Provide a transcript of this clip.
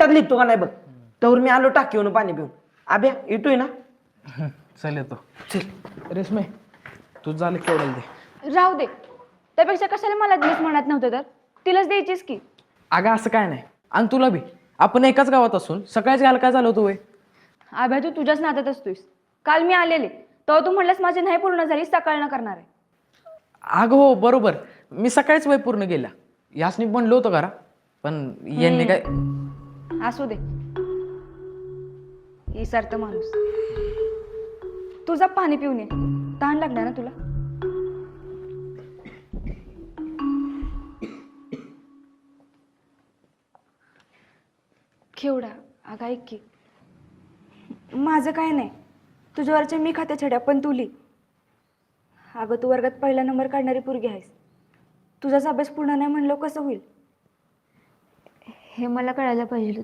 मिनिटात लिहितो का नाही बघ. तर मी आलो टाकीवरून पाणी पिऊन. आब्या येतोय ना? चल येतो. चल. रेशमे तू झालं केवढं दे. राहू दे. त्यापेक्षा कशाला मला दिलीच म्हणत नव्हतं तर तिलाच द्यायचीस की. अगं असं काय नाही. आणि तुला बी आपण एकाच गावात असून सकाळच घ्यायला काय झालं होतं वय. आभ्या तू तुझ्याच नात्यात असतोयस. काल मी आलेले तेव्हा तू म्हणलास माझी नाही पूर्ण झाली सकाळ न करणार आहे. अगं हो बरोबर. मी सकाळीच वय पूर्ण गेला. यासनी म्हणलो होतं करा पण यांनी काय. असू दे. इसरत माणूस. तुझा पाणी पिऊन ये. तहान लागणार ना तुला. केवढा अगं ऐक की. माझं काय नाही. तुझ्यावरच्या मी खाते छड्या पण तुली. अगं तू वर्गात पहिला नंबर काढणारी पोरगी आहेस. तुझाच अभ्यास पूर्ण नाही म्हणलं कसं होईल. हे मला कळायला पाहिजे.